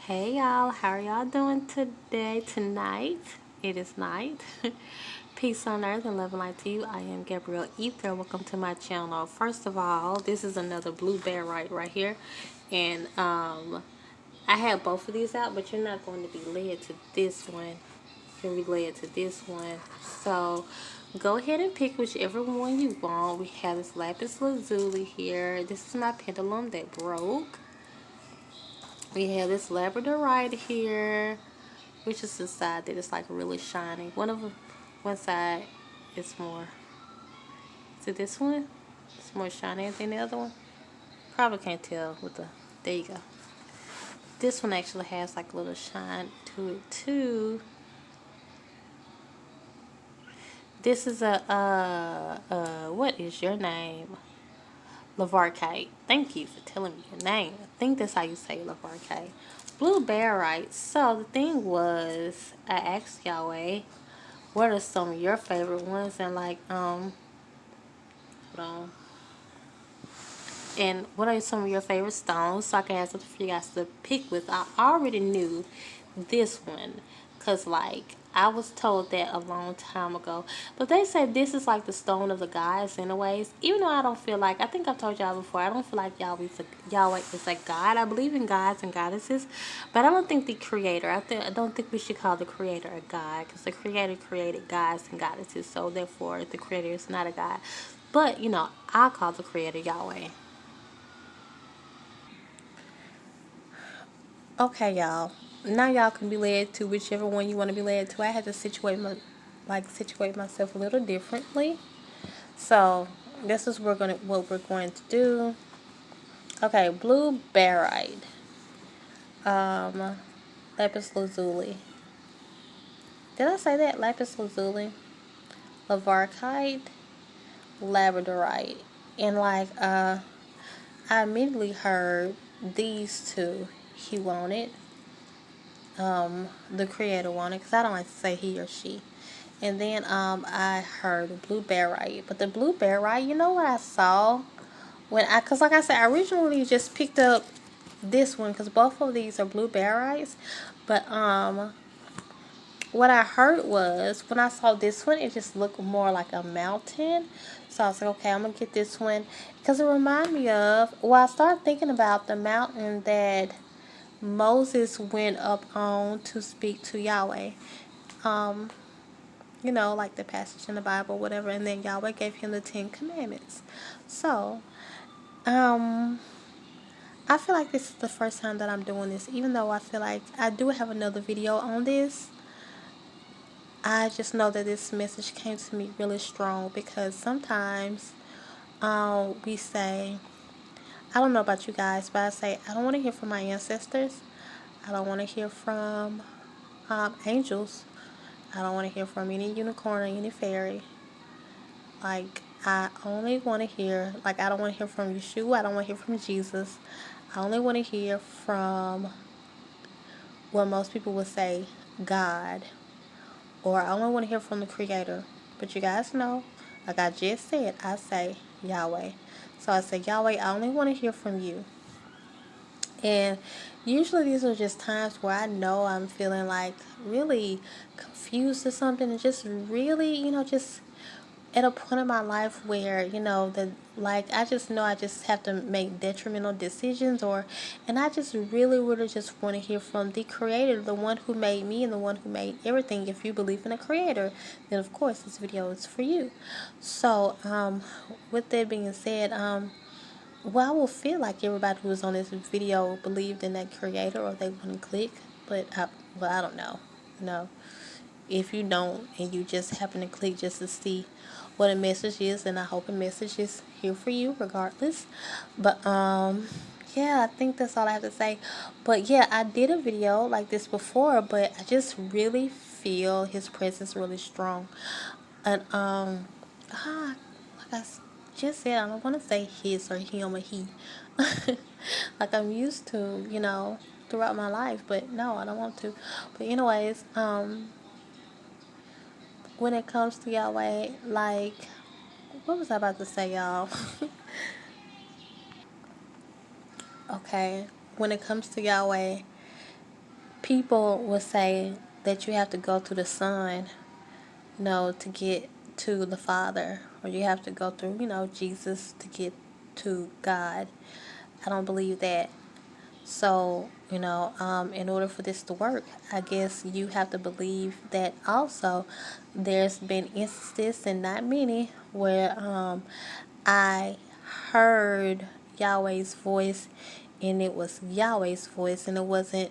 Hey y'all, how are y'all doing tonight? It is night. Peace on earth and love and light to you. I am Gabrielle Ether. Welcome to my channel. First of all, this is another blue bear right here. And I have both of these out, but you're not going to be led to this one. You're going to be led to this one. So go ahead and pick whichever one you want. We have this lapis lazuli here. This is my pendulum that broke. We have this labradorite here, which is the side that is like really shiny. One side is more. Is it this one? It's more shiny than the other one. Probably can't tell with the. There you go. This one actually has like a little shine to it too. This is what is your name? Lavarkite. Thank you for telling me your name. I think that's how you say Lavarkite. Blue barite. So the thing was, I asked Yahweh, what are some of your favorite ones? And like, hold on. And what are some of your favorite stones? So I can ask them for you guys to pick with. I already knew this one, cause like I was told that a long time ago. But they said this is like the stone of the gods anyways. Even though I don't feel like, I think I've told y'all before, I don't feel like Yahweh is a god. I believe in gods and goddesses, but I don't think the creator. I don't think we should call the creator a god, because the creator created gods and goddesses. So therefore, the creator is not a god. But you know, I call the creator Yahweh. Okay, y'all. Now y'all can be led to whichever one you want to be led to. I had to situate myself a little differently. So this is what we're going to do. Okay, blue barite, lapis lazuli. Did I say that? Lapis lazuli, lavarkite, labradorite, and like I immediately heard these two he wanted. The creator wanted, because I don't like to say he or she. And then I heard blue barite. But the blue barite, you know what I saw? Because like I said, I originally just picked up this one, because both of these are blue barites. But what I heard was, when I saw this one, it just looked more like a mountain. So I was like, okay, I'm going to get this one. Because it reminded me of, well, I started thinking about the mountain that Moses went up on to speak to Yahweh. You know, like the passage in the Bible, whatever, and then Yahweh gave him the 10 Commandments. So, I feel like this is the first time that I'm doing this, even though I feel like I do have another video on this. I just know that this message came to me really strong, because sometimes we say, I don't know about you guys, but I say, I don't want to hear from my ancestors. I don't want to hear from angels. I don't want to hear from any unicorn or any fairy. Like, I only want to hear, like, I don't want to hear from Yeshua. I don't want to hear from Jesus. I only want to hear from what most people would say, God. Or I only want to hear from the Creator. But you guys know, like I just said, I say Yahweh. So I say, Yahweh, I only want to hear from you. And usually these are just times where I know I'm feeling like really confused or something, and just really, you know, just at a point in my life where, you know, I just know I just have to make detrimental decisions, and I just really just want to hear from the creator, the one who made me and the one who made everything. If you believe in a creator, then of course this video is for you. So, with that being said, well, I will feel like everybody who was on this video believed in that creator, or they wouldn't click, but I don't know. You know, if you don't and you just happen to click just to see what a message is, then I hope a message is here for you regardless. But yeah, I think that's all I have to say. But yeah, I did a video like this before, but I just really feel his presence really strong. And like I just said, I don't want to say his or him or he, like I'm used to, you know, throughout my life. But no, I don't want to. But anyways, when it comes to Yahweh, like, what was I about to say, y'all? Okay, when it comes to Yahweh, people would say that you have to go through the Son, to get to the Father, or you have to go through, Jesus to get to God. I don't believe that. So, in order for this to work, I guess you have to believe that also. There's been instances, and not many, where I heard Yahweh's voice, and it was Yahweh's voice, and it wasn't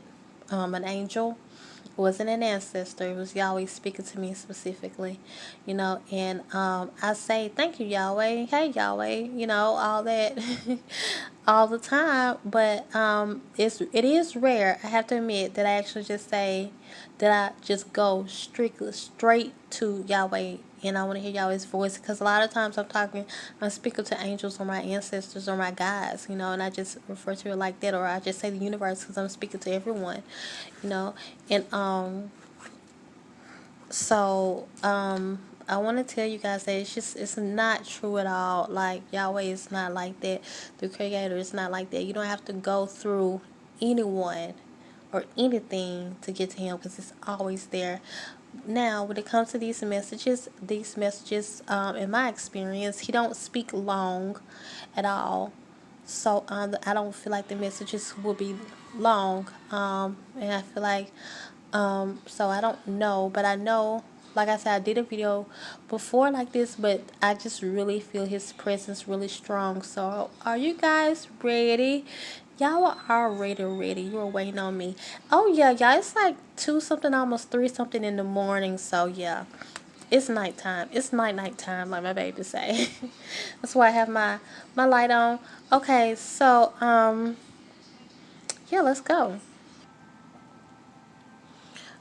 an angel. It wasn't an ancestor. It was Yahweh speaking to me specifically, and I say, thank you, Yahweh. Hey, Yahweh, all that all the time. But it is rare, I have to admit, that I actually just say that I just go strictly straight to Yahweh, and I want to hear Yahweh's voice, because a lot of times I'm speaking to angels or my ancestors or my guides, and I just refer to it like that, or I just say the universe, because I'm speaking to everyone, and so I want to tell you guys that it's not true at all. Like, Yahweh is not like that. The Creator is not like that. You don't have to go through anyone or anything to get to Him, because it's always there. Now, when it comes to these messages, in my experience, He don't speak long at all. So I don't feel like the messages will be long. And I feel like so I don't know, but I know, like I said, I did a video before like this, but I just really feel His presence really strong. So are you guys ready? Y'all are already ready. You were waiting on me. Oh yeah, y'all. It's like 2 something, almost 3 something in the morning. So yeah, it's nighttime. It's night time, like my baby say. That's why I have my light on. Okay, so yeah, let's go.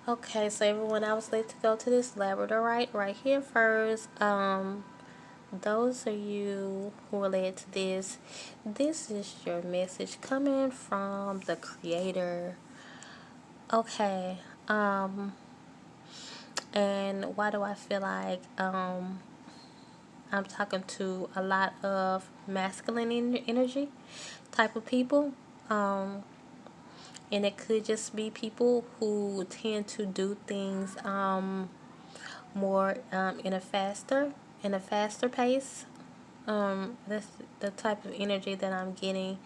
Okay, so everyone, I was late to go to this labradorite right here first. Those of you who are led to this is your message coming from the Creator. Okay, and why do I feel like I'm talking to a lot of masculine energy type of people? And it could just be people who tend to do things more in a faster pace. That's the type of energy that I'm getting,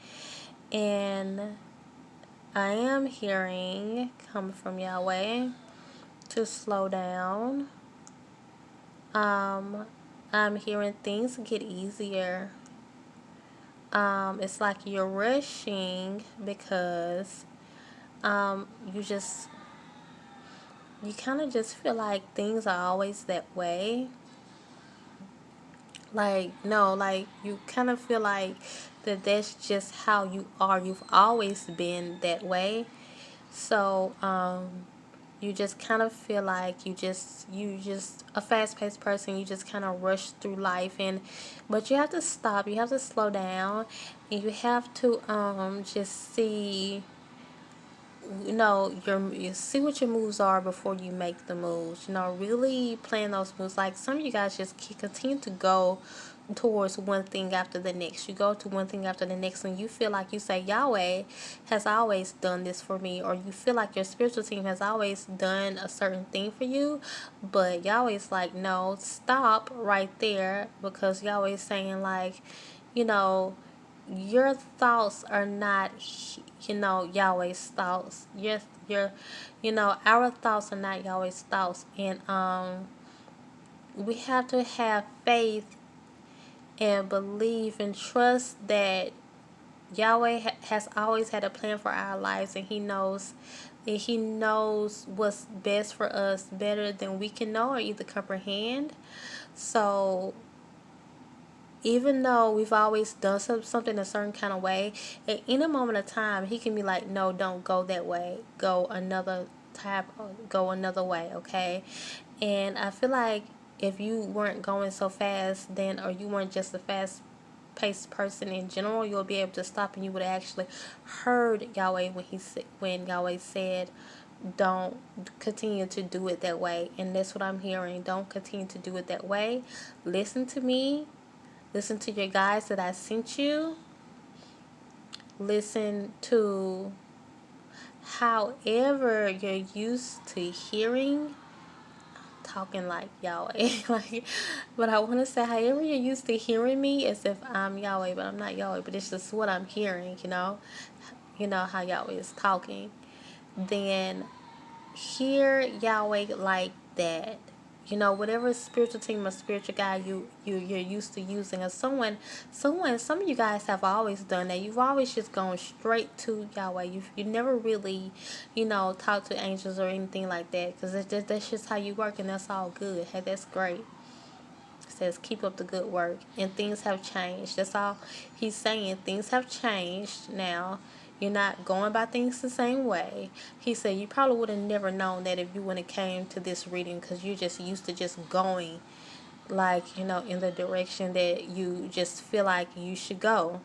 and I am hearing coming from Yahweh to slow down. I'm hearing things get easier. It's like you're rushing because you kind of just feel like things are always that way. Like, no, like, you kind of feel like that's just how you are. You've always been that way. So, you just kind of feel like you just a fast-paced person. You just kind of rush through life, but you have to stop. You have to slow down, and you have to just see, you see what your moves are before you make the moves. Really plan those moves. Like, some of you guys just continue to go towards one thing after the next. You go to one thing after the next, and you feel like you say, Yahweh has always done this for me, or you feel like your spiritual team has always done a certain thing for you, but Yahweh's like, no, stop right there, because Yahweh's saying, like, your thoughts are not, Yahweh's thoughts. Our thoughts are not Yahweh's thoughts, and we have to have faith and believe and trust that Yahweh has always had a plan for our lives, and He knows what's best for us better than we can know or either comprehend. So even though we've always done something a certain kind of way, at any moment of time, He can be like, no, don't go that way. Go another way, okay? And I feel like if you weren't going so fast then, or you weren't just a fast paced person in general, you'll be able to stop, and you would have actually heard Yahweh when Yahweh said, don't continue to do it that way. And that's what I'm hearing. Don't continue to do it that way. Listen to me. Listen to your guides that I sent you. Listen to however you're used to hearing, talking like Yahweh, like, but I want to say, however you're used to hearing me, as if I'm Yahweh, but I'm not Yahweh, but it's just what I'm hearing, you know how Yahweh is talking, then hear Yahweh like that. Whatever spiritual team or spiritual guide you're used to using, or some of you guys have always done that. You've always just gone straight to Yahweh. You never really, talked to angels or anything like that, because that's just how you work, and that's all good. Hey, that's great. It says keep up the good work, and things have changed. That's all he's saying. Things have changed now. You're not going by things the same way. He said you probably would have never known that if you wouldn't have came to this reading, because you're just used to just going, like, in the direction that you just feel like you should go.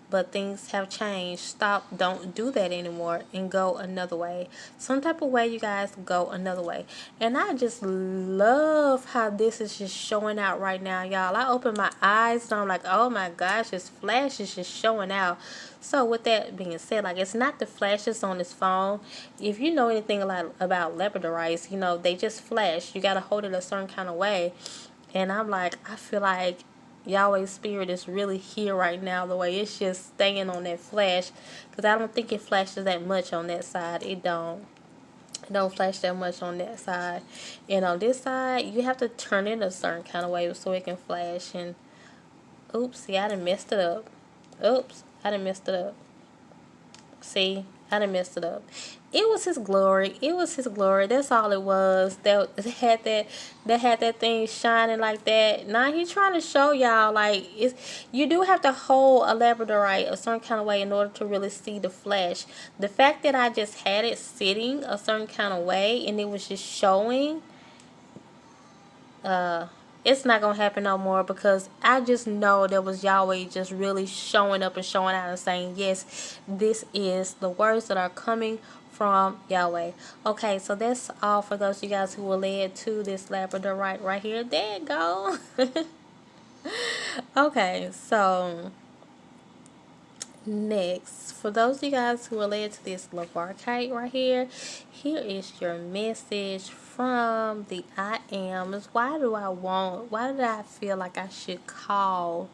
But things have changed. Stop. Don't do that anymore, and go another way. Some type of way, you guys, go another way. And I just love how this is just showing out right now, y'all. I open my eyes and I'm like, oh my gosh, this flash is just showing out. So with that being said, like, it's not the flashes on this phone. If you know anything about labradorites, they just flash. You got to hold it a certain kind of way. And I'm like, I feel like Yahweh's spirit is really here right now, the way it's just staying on that flash, because I don't think it flashes that much on that side. It don't flash that much on that side, and on this side you have to turn it a certain kind of way so it can flash. And oops, see, I done messed it up. See, I done messed it up. It was his glory. That's all it was. That had that thing shining like that. Now he's trying to show y'all, like, you do have to hold a labradorite a certain kind of way in order to really see the flash. The fact that I just had it sitting a certain kind of way and it was just showing, it's not gonna happen no more, because I just know that was Yahweh just really showing up and showing out and saying, yes, this is the words that are coming from Yahweh. Okay, so that's all for those of you guys who were led to this labradorite right here. There you go. Okay, so next, for those of you guys who are led to this lavarkite right here, here is your message from the I Ams. Why did I feel like I should call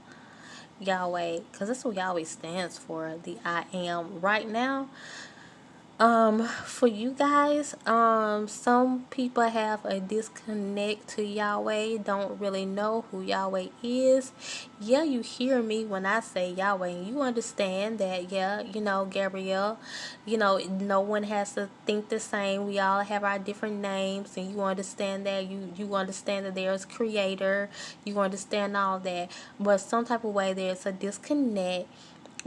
Yahweh? Because that's what Yahweh stands for, the I Am. Right now, for you guys, some people have a disconnect to Yahweh, don't really know who Yahweh is. Yeah, you hear me when I say Yahweh, and you understand that, yeah, Gabrielle, no one has to think the same. We all have our different names, and you understand that. You understand that there's creator, you understand all that. But some type of way, there's a disconnect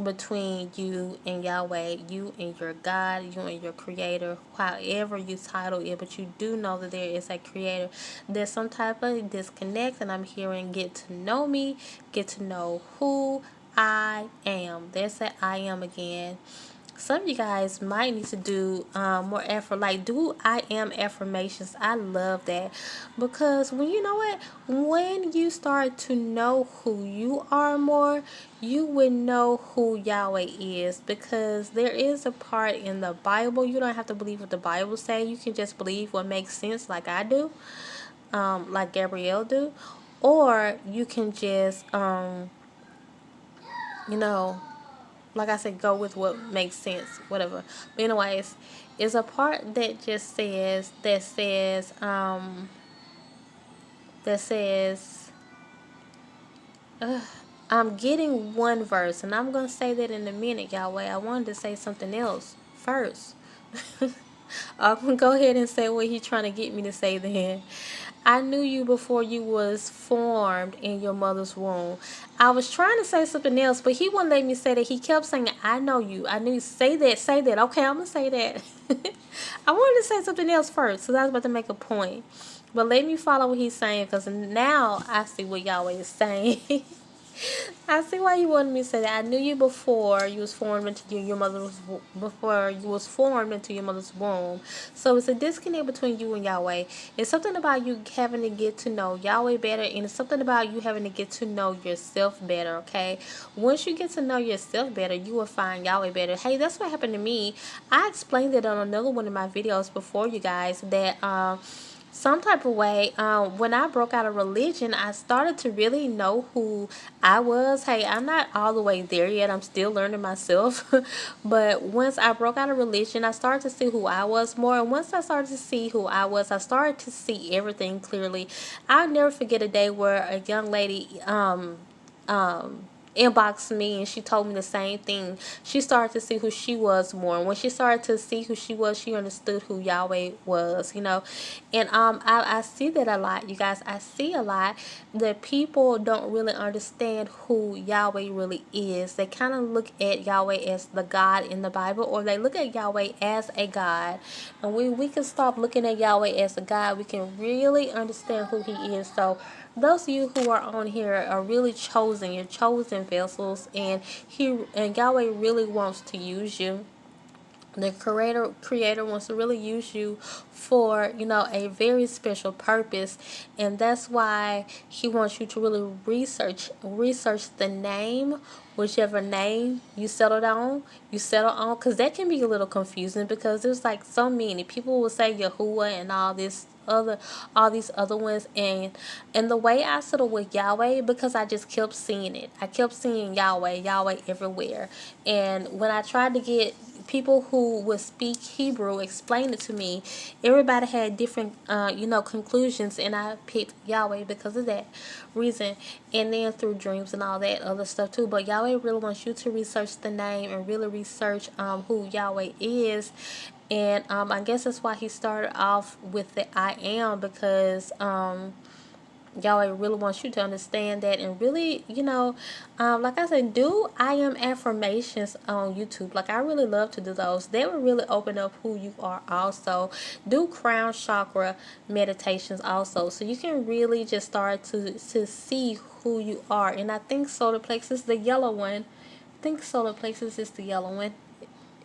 between you and Yahweh, you and your God, you and your creator, however you title it, but you do know that there is a creator. There's some type of disconnect, and I'm hearing get to know me, get to know who I am. There's that I am again. Some of you guys might need to do more effort, like do I am affirmations. I love that, because when you start to know who you are more, you would know who Yahweh is, because there is a part in the Bible. You don't have to believe what the Bible say. You can just believe what makes sense, like I do, like Gabrielle do, or you can just like I said, go with what makes sense, whatever. But anyways, it's a part that just says, I'm getting one verse, and I'm going to say that in a minute, Yahweh. I wanted to say something else first. I'm going to go ahead and say what he's trying to get me to say then. I knew you before you was formed in your mother's womb. I was trying to say something else, but he wouldn't let me say that. He kept saying, I know you. I knew you. Say that. Okay, I'm going to say that. I wanted to say something else first, because I was about to make a point. But let me follow what he's saying, because now I see what Yahweh is saying. I see why you wanted me to say that. I knew you before you was formed into your mother's before you was formed into your mother's womb. So it's a disconnect between you and Yahweh. It's something about you having to get to know Yahweh better, and it's something about you having to get to know yourself better. Okay, once you get to know yourself better, you will find Yahweh better. Hey, that's what happened to me. I explained it on another one of my videos before, you guys, that some type of way, when I broke out of religion, I started to really know who I was. Hey, I'm not all the way there yet. I'm still learning myself. But once I broke out of religion, I started to see who I was more. And once I started to see who I was, I started to see everything clearly. I'll never forget a day where a young lady inboxed me and she told me the same thing. She started to see who she was more. And when she started to see who she was, she understood who Yahweh was, you know. And I see that a lot, you guys. I see a lot that people don't really understand who Yahweh really is. They kind of look at Yahweh as the God in the Bible, or they look at Yahweh as a God. And we can stop looking at Yahweh as a God. We can really understand who he is. So those of you who are on here are really chosen. You're chosen vessels, and Yahweh really wants to use you. The creator wants to really use you for, you know, a very special purpose, and that's why he wants you to really research the name, whichever name you settle on, because that can be a little confusing, because there's like so many people will say Yahuwah and all these other ones, and the way I settled with Yahweh, because I just kept seeing it. I kept seeing Yahweh everywhere, and when I tried to get people who would speak Hebrew explain it to me, everybody had different conclusions, and I picked Yahweh because of that reason, and then through dreams and all that other stuff too. But Yahweh really wants you to research the name and really research who Yahweh is. And I guess that's why he started off with the I am, because Yahweh really wants you to understand that, and really, like I said, do I am affirmations on YouTube. Like, I really love to do those. They will really open up who you are also. Do crown chakra meditations also, so you can really just start to see who you are. And I think solar plexus, the yellow one. I think solar plexus is the yellow one.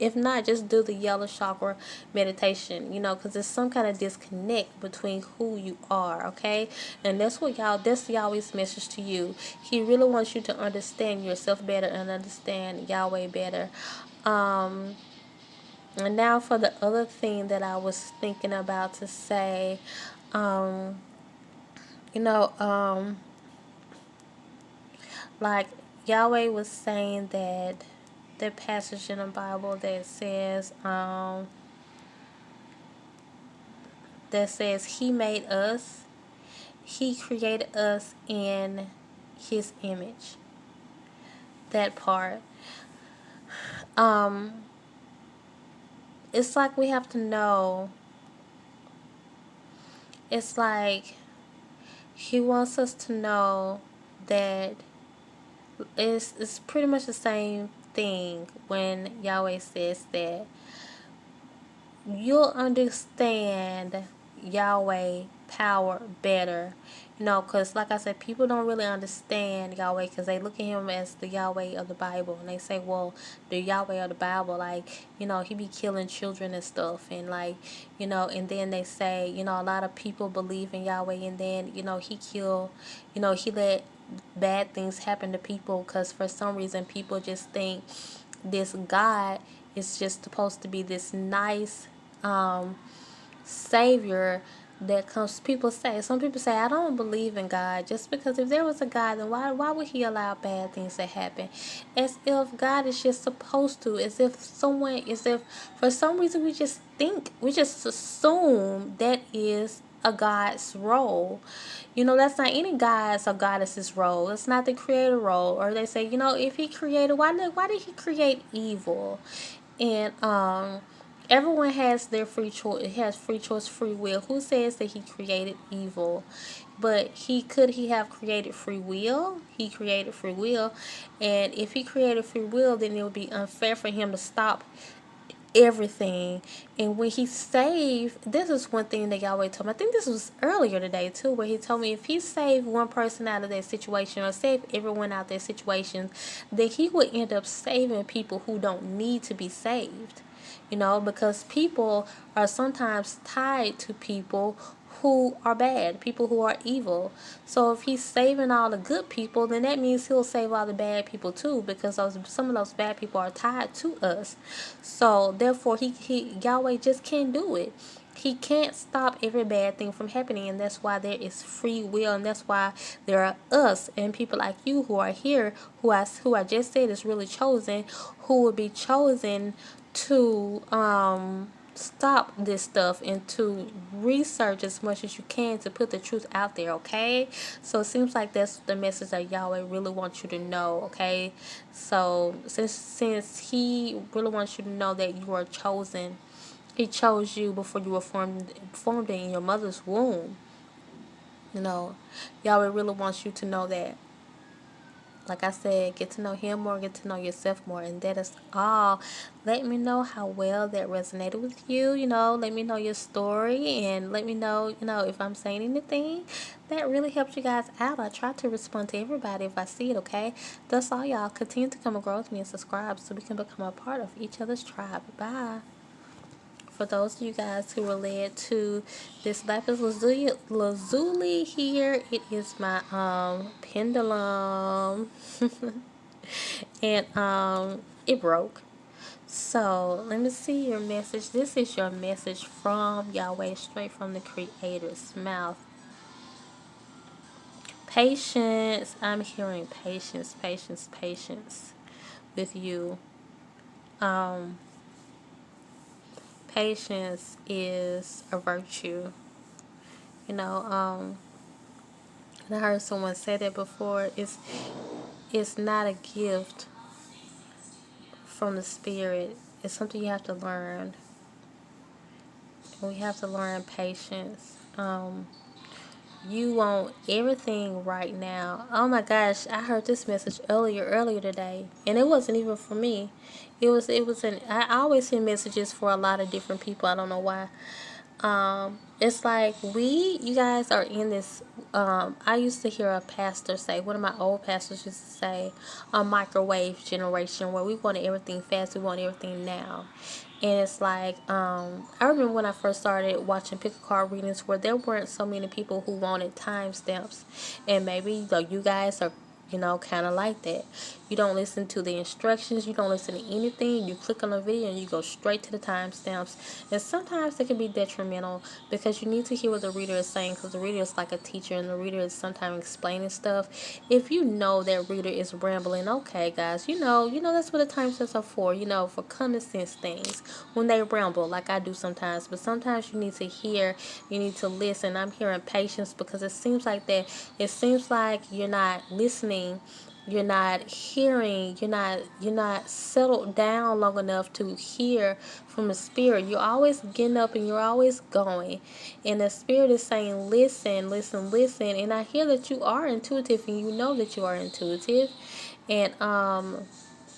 If not, just do the yellow chakra meditation, because there's some kind of disconnect between who you are, okay? And that's Yahweh's message to you. He really wants you to understand yourself better and understand Yahweh better. And now for the other thing that I was thinking about to say, like Yahweh was saying that the passage in the Bible that says he made us, he created us in his image. That part. It's like we have to know. It's like he wants us to know that it's pretty much the same thing when Yahweh says that you'll understand Yahweh power better, because like I said, people don't really understand Yahweh because they look at him as the Yahweh of the Bible, and they say, well, the Yahweh of the Bible, like, he be killing children and stuff, and like, and then they say, a lot of people believe in Yahweh, and then, he let bad things happen to people because for some reason people just think this God is just supposed to be this nice savior that comes. Some people say, I don't believe in God, just because if there was a God, then why would he allow bad things to happen? As if God is just supposed to, as if for some reason we just assume that is a God's role. That's not any God's or goddess's role. It's not the creator role. Or they say, if he created, why did he create evil? And everyone has their free choice. It has free choice, free will. Who says that he created evil? But he have created free will. He created free will, and if he created free will, then it would be unfair for him to stop everything. And when he saved, this is one thing that Yahweh told me. I think this was earlier today too, where he told me if he saved one person out of that situation, or saved everyone out of their situations, then he would end up saving people who don't need to be saved. Because people are sometimes tied to people who are bad, people who are evil. So if he's saving all the good people, then that means he'll save all the bad people too, because some of those bad people are tied to us. So therefore, Yahweh just can't do it. He can't stop every bad thing from happening, and that's why there is free will, and that's why there are us and people like you who are here, who I just said is really chosen, who will be chosen to stop this stuff and to research as much as you can to put the truth out there, okay? So it seems like that's the message that Yahweh really wants you to know, okay? So since he really wants you to know that you are chosen, he chose you before you were formed in your mother's womb. Yahweh really wants you to know that. Like I said, get to know him more, get to know yourself more, and that is all. Let me know how well that resonated with you. Let me know your story, and let me know, if I'm saying anything that really helped you guys out. I try to respond to everybody if I see it, okay? That's all, y'all. Continue to come and grow with me and subscribe so we can become a part of each other's tribe. Bye. For those of you guys who were led to this lapis lazuli here, it is my pendulum, and it broke. So let me see your message. This is your message from Yahweh, straight from the Creator's mouth. Patience. I'm hearing patience, patience, patience with you. Patience is a virtue. And I heard someone say that before. It's not a gift from the Spirit. It's something you have to learn. We have to learn patience. You want everything right now. Oh my gosh, I heard this message earlier today, and it wasn't even for me. It was I always hear messages for a lot of different people. I don't know why. It's like you guys are in this. I used to hear a pastor say, one of my old pastors used to say, a microwave generation, where we wanted everything fast, we want everything now. And it's like, I remember when I first started watching pick a card readings, where there weren't so many people who wanted timestamps. And maybe you guys are, kind of like that. You don't listen to the instructions. You don't listen to anything. You click on a video and you go straight to the timestamps. And sometimes it can be detrimental, because you need to hear what the reader is saying, because the reader is like a teacher, and the reader is sometimes explaining stuff. If you know that reader is rambling, okay, guys, that's what the timestamps are for, for common sense things, when they ramble, like I do sometimes. But sometimes you need to hear, you need to listen. I'm hearing patience, because it seems like you're not listening, you're not hearing, you're not settled down long enough to hear from the Spirit. You're always getting up and you're always going, and the Spirit is saying, listen, listen, listen. And I hear that you are intuitive, and you know that you are intuitive, and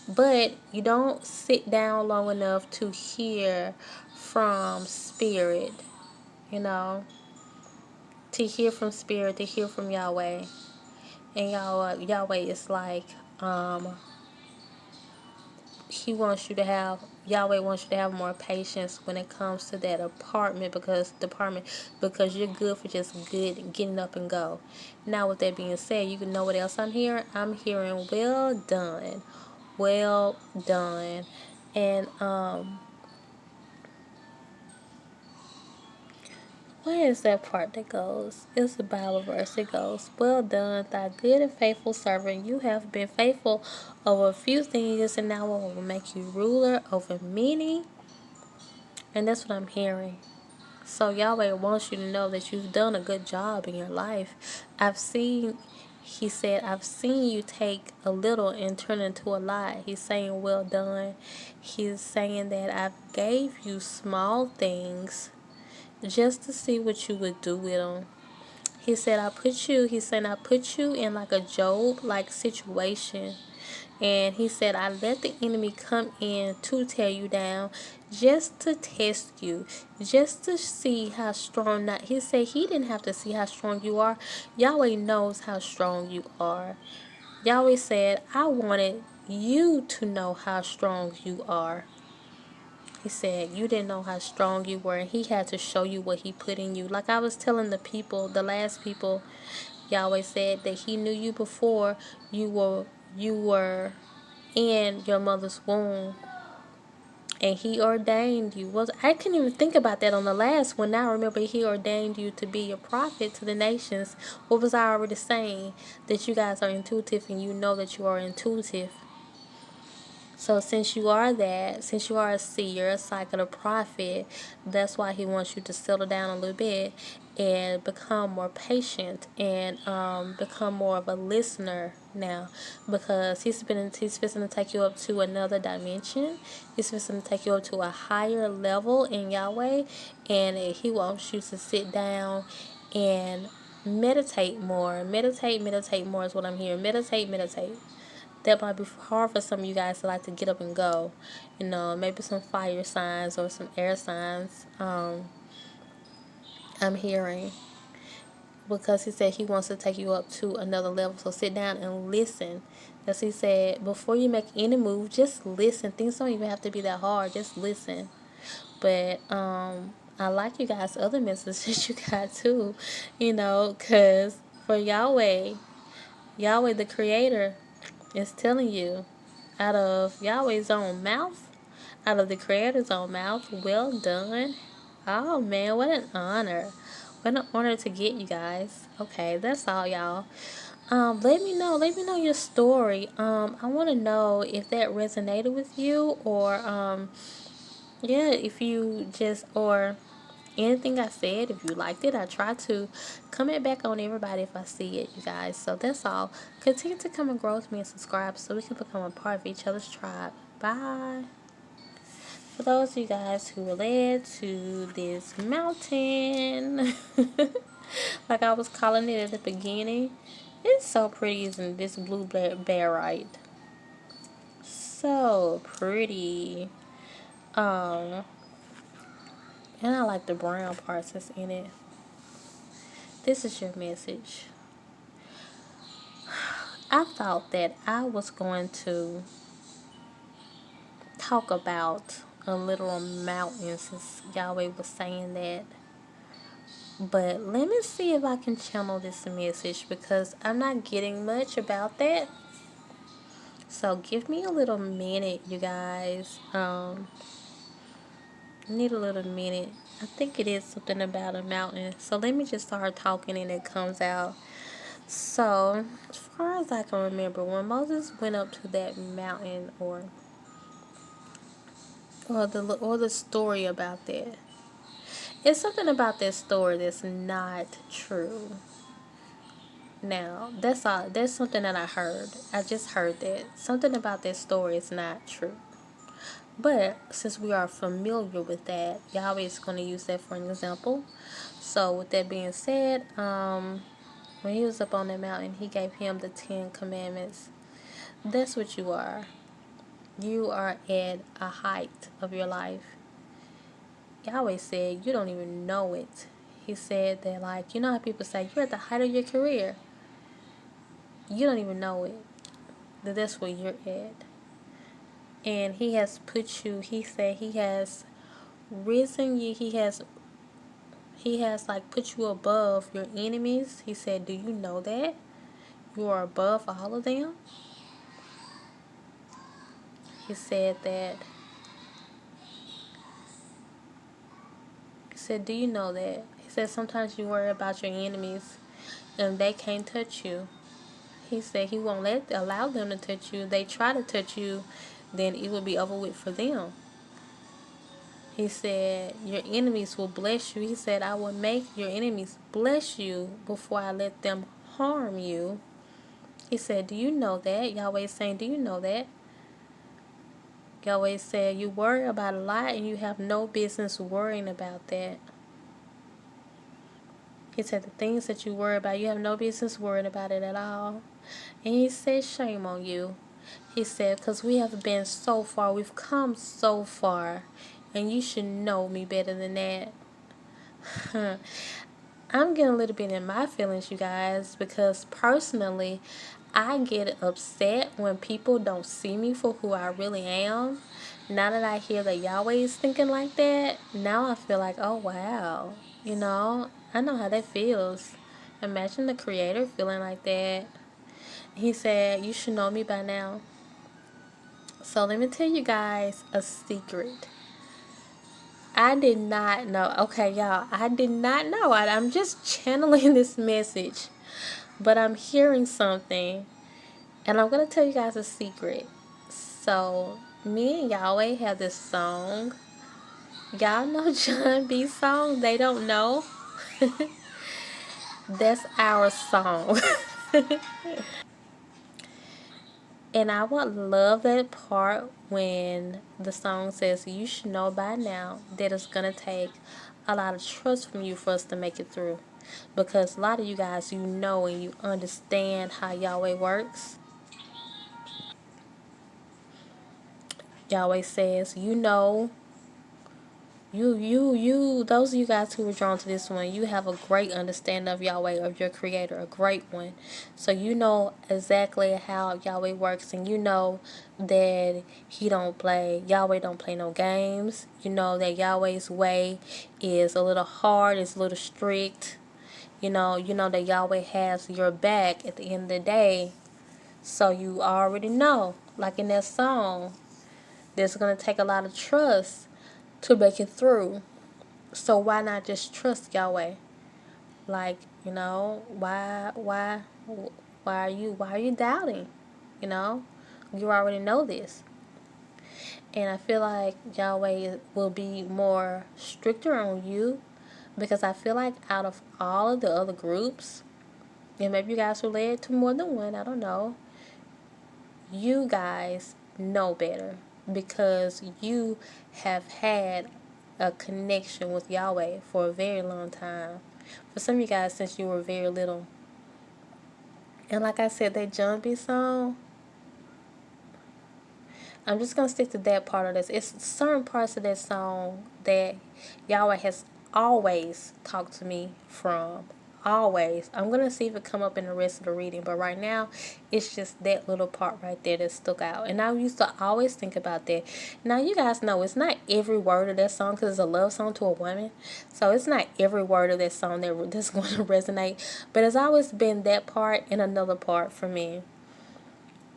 but you don't sit down long enough to hear from Spirit, to hear from Spirit, to hear from Yahweh. And Yahweh is like, Yahweh wants you to have more patience when it comes to that apartment, because you're good for just getting up and go. Now, with that being said, you can know what else I'm hearing. I'm hearing well done, well done, and where is that part that goes? It's the Bible verse. It goes, well done, thy good and faithful servant. You have been faithful over a few things, and now I will make you ruler over many. And that's what I'm hearing. So Yahweh wants you to know that you've done a good job in your life. He said, I've seen you take a little and turn into a lot. He's saying, well done. He's saying that I've gave you small things just to see what you would do with them. He said, I put you in like a Job-like situation, And he said, I let the enemy come in to tear you down, just to test you, just to see how strong. Not, he said he didn't have to see how strong you are. Yahweh knows how strong you are. Yahweh said, I wanted you to know how strong you are. He said, you didn't know how strong you were, and he had to show you what he put in you. Like I was telling the people, the last people, Yahweh said that he knew you before you were in your mother's womb. And he ordained you. Well, I couldn't even think about that on the last one. Now I remember he ordained you to be a prophet to the nations. What was I already saying? That you guys are intuitive, and you know that you are intuitive. So since you are that, since you are a seer, a psychic, a prophet, that's why he wants you to settle down a little bit and become more patient and become more of a listener now, because he's fixing to take you up to another dimension. He's fixing to take you up to a higher level in Yahweh, and he wants you to sit down and meditate more. Meditate more is what I'm hearing. Meditate. That might be hard for some of you guys to like to get up and go. You know, maybe some fire signs or some air signs. I'm hearing. Because he said he wants to take you up to another level. So sit down and listen. As he said, before you make any move, just listen. Things don't even have to be that hard. Just listen. But I like you guys' other messages you got too. You know, because for Yahweh the Creator is telling you, out of Yahweh's own mouth, out of the Creator's own mouth, well done. Oh man, what an honor. What an honor to get, you guys. Okay, that's all, y'all. Let me know your story. I want to know if that resonated with you, or yeah, if you just, or anything I said, if you liked it. I try to comment back on everybody if I see it, you guys. So that's all. Continue to come and grow with me and subscribe so we can become a part of each other's tribe. Bye. For those of you guys who were led to this mountain, like I was calling it at the beginning, it's so pretty, isn't this blue barite? So pretty. And I like the brown parts that's in it. This is your message. I thought that I was going to talk about a literal mountain, since Yahweh was saying that. But let me see if I can channel this message, because I'm not getting much about that. So give me a little minute, you guys. Need a little minute. I think it is something about a mountain. So let me just start talking and it comes out. So, as far as I can remember, when Moses went up to that mountain, or the story about that, it's something about that story that's not true. Now, that's all. That's something that I heard. I just heard that something about that story is not true. But since we are familiar with that, Yahweh is going to use that for an example. So, with that being said, when he was up on that mountain, he gave him the 10 commandments. That's what you are. You are at a height of your life. Yahweh said you don't even know it. He said that, like, you know how people say you're at the height of your career. You don't even know it. That's where you're at. And he has put you, he said he has risen you, he has like put you above your enemies. He said, do you know that? You are above all of them. He said that. He said, do you know that? He said, sometimes you worry about your enemies and they can't touch you. He said he won't allow them to touch you. If they try to touch you, then it will be over with for them. He said, your enemies will bless you. He said, I will make your enemies bless you before I let them harm you. He said, do you know that? Yahweh is saying, do you know that? Yahweh said, you worry about a lot and you have no business worrying about that. He said, the things that you worry about, you have no business worrying about it at all. And he said, shame on you. He said, because we have been so far, we've come so far, and you should know me better than that. I'm getting a little bit in my feelings, you guys, because personally, I get upset when people don't see me for who I really am. Now that I hear that Yahweh is thinking like that, now I feel like, oh wow, I know how that feels. Imagine the Creator feeling like that. He said, you should know me by now. So let me tell you guys a secret. I did not know. Okay, y'all, I did not know. I'm just channeling this message, but I'm hearing something, and I'm going to tell you guys a secret. So, me and Yahweh have this song. Y'all know John B's song? They don't know? That's our song. And I would love that part when the song says, you should know by now that it's going to take a lot of trust from you for us to make it through. Because a lot of you guys, you know and you understand how Yahweh works. Yahweh says, those of you guys who were drawn to this one, you have a great understanding of Yahweh, of your Creator, a great one. So you know exactly how Yahweh works, and you know that Yahweh don't play no games. You know that Yahweh's way is a little hard, it's a little strict. You know that Yahweh has your back at the end of the day. So you already know, like in that song, there's going to take a lot of trust to make it through. So why not just trust Yahweh? Like, why are you doubting? You already know this. And I feel like Yahweh will be more stricter on you, because I feel like out of all of the other groups, and maybe you guys were led to more than one, I don't know, you guys know better, because you have had a connection with Yahweh for a very long time. For some of you guys, since you were very little. And like I said, that John B song, I'm just going to stick to that part of this. It's certain parts of that song that Yahweh has always talked to me from. Always. I'm going to see if it come up in the rest of the reading, but right now it's just that little part right there that stuck out. And I used to always think about that. Now you guys know it's not every word of that song, because it's a love song to a woman, so it's not every word of that song that's going to resonate, but it's always been that part and another part for me.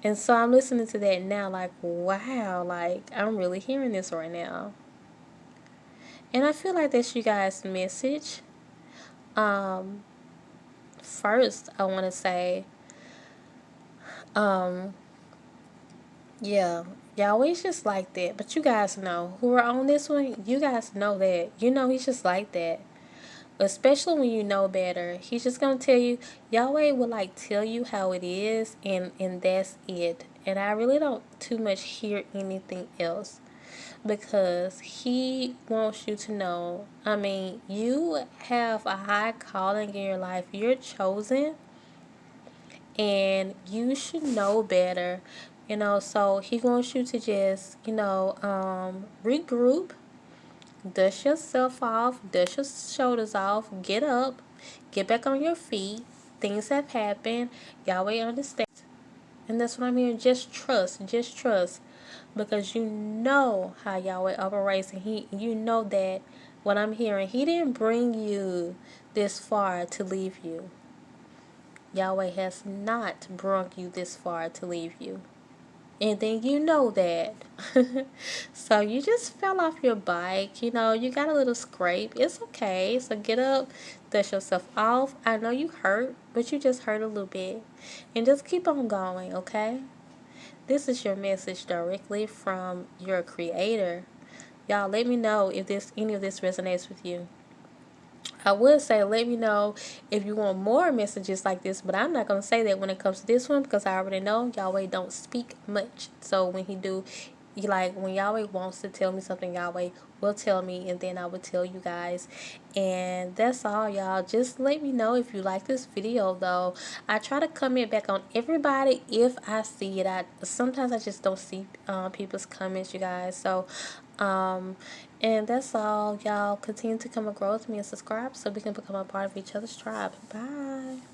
And so I'm listening to that now like, wow, like I'm really hearing this right now. And I feel like that's you guys' message. First, I want to say, yeah, Yahweh's just like that. But you guys know who are on this one, you guys know that. He's just like that. Especially when you know better. He's just going to tell you, Yahweh will tell you how it is, and that's it. And I really don't too much hear anything else, because he wants you to know, you have a high calling in your life. You're chosen, and you should know better. So he wants you to just, regroup, dust yourself off, dust your shoulders off, get up, get back on your feet. Things have happened. Yahweh understands. And that's what I'm hearing. Just trust, because you know how Yahweh operates, and you know that what I'm hearing, he didn't bring you this far to leave you. Yahweh has not brought you this far to leave you. And then you know that. So you just fell off your bike. You got a little scrape. It's okay. So get up, dust yourself off. I know you hurt, but you just hurt a little bit. And just keep on going, okay? This is your message directly from your Creator. Y'all, let me know if any of this resonates with you. I would say let me know if you want more messages like this, but I'm not going to say that when it comes to this one, because I already know Yahweh don't speak much. So when he do, like when Yahweh wants to tell me something, Yahweh will tell me, and then I will tell you guys. And that's all, y'all. Just let me know if you like this video, though. I try to comment back on everybody if I see it. Sometimes I just don't see people's comments, you guys. So and that's all, y'all. Continue to come and grow with me and subscribe so we can become a part of each other's tribe. Bye.